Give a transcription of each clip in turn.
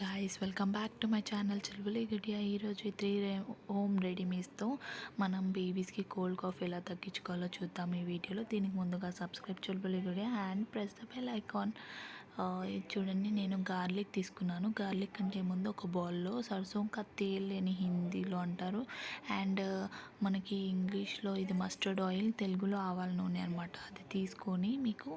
Guys welcome back to my channel Chiluvali Gudiya. ఈరోజు 3 home రెడీమేడ్స్తో మనం బేబీస్కి cold cough ఎలా తగ్గించుకోవాలో చూద్దాం ఈ వీడియోలో. దీనికి ముందుగా subscribe Chiluvali Gudiya and press the bell icon. ఇది చూడండి, నేను గార్లిక్ తీసుకున్నాను. గార్లిక్ అంటే ముందు ఒక బౌల్లో సర్సోం కా తేల్ అని హిందీలో అంటారు, అండ్ మనకి ఇంగ్లీష్లో ఇది మస్టర్డ్ ఆయిల్, తెలుగులో ఆవాల నూనె అనమాట. అది తీసుకొని మీకు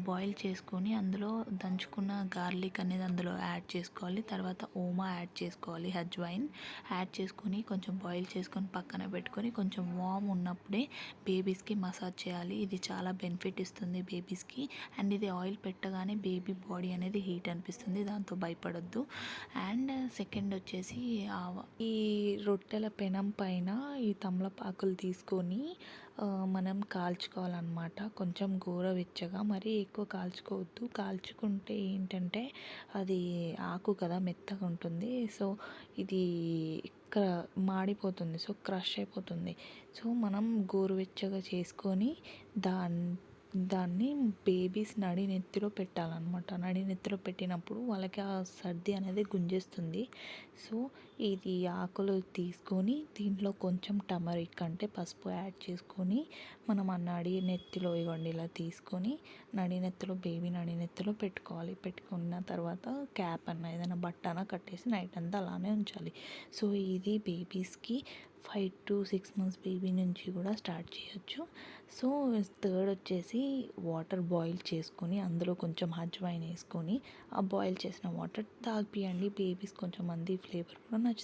బాయిల్ చేసుకొని అందులో దంచుకున్న గార్లిక్ అనేది అందులో యాడ్ చేసుకోవాలి. తర్వాత ఓమా యాడ్ చేసుకోవాలి, హజ్వైన్ యాడ్ చేసుకొని కొంచెం బాయిల్ చేసుకొని పక్కన పెట్టుకొని కొంచెం వామ్ ఉన్నప్పుడే బేబీస్కి మసాజ్ చేయాలి. ఇది చాలా బెనిఫిట్ ఇస్తుంది బేబీస్కి. అండ్ ఇది ఆయిల్ పెట్టగానే బేబీ బాడీ అనేది హీట్ అనిపిస్తుంది, దాంతో భయపడొద్దు. అండ్ సెకండ్ వచ్చేసి ఈ రొట్టెల పెనం పైన ఈ తమలపాకులు తీసుకొని మనం కాల్చుకోవాలన్నమాట. కొంచెం గోరువెచ్చగా, మరీ ఎక్కువ కాల్చుకోవద్దు. కాల్చుకుంటే ఏంటంటే అది ఆకు కదా, మెత్తగా ఉంటుంది. సో ఇది మాడిపోతుంది, సో క్రష్ అయిపోతుంది. సో మనం గోరువెచ్చగా చేసుకొని దాన్ని బేబీస్ నడి నెత్తిలో పెట్టాలన్నమాట. నడి నెత్తిలో పెట్టినప్పుడు వాళ్ళకి ఆ సర్ది అనేది గుంజేస్తుంది. సో ఇది ఆకులు తీసుకొని దీంట్లో కొంచెం టమరిక్ అంటే పసుపు యాడ్ చేసుకొని మనం ఆ నడి నెత్తిలో ఇవ్వండి ఇలా తీసుకొని నడి నెత్తిలో బేబీ నడి నెత్తిలో పెట్టుకోవాలి. పెట్టుకున్న తర్వాత క్యాప్ అన్న ఏదైనా బట్ట కట్టేసి నైట్ అంతా అలానే ఉంచాలి. సో ఇది బేబీస్కి 5 to 6 months బేబీ నుంచి కూడా స్టార్ట్ చేయొచ్చు. సో థర్డ్ వచ్చేసి వాటర్ బాయిల్ చేసుకొని అందులో కొంచెం హజ్వైన్ వేసుకొని ఆ బాయిల్ చేసిన వాటర్ తాగిపియండి. బేబీస్ కొంచెం మంది ఫ్లేవర్ కూడా నచ్చుతుంది.